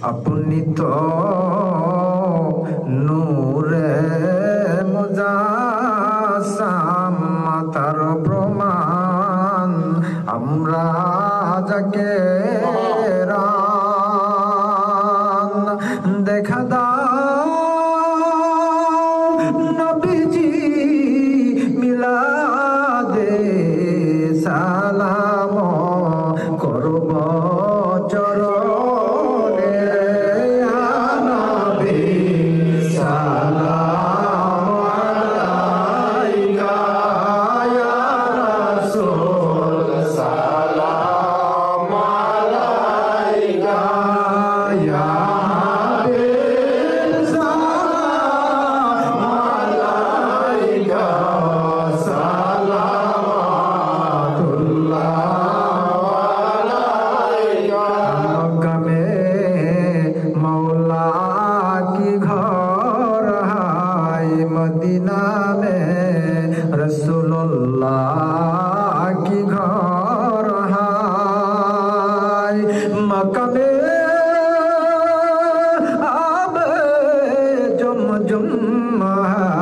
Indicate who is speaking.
Speaker 1: আপনি তো নূরে মুজাসসাম, তার প্রমাণ আমরা যাকে দেখা দাও নবীজি মিলাদে সালাম করব চরণে, ইয়া নবী সালাম আলাইকা, ইয়া রাসূল সালাম আলাইকা, ইয়া मदीना में रसूलुल्लाह की घर है, मक्का में आब जुम जुम है।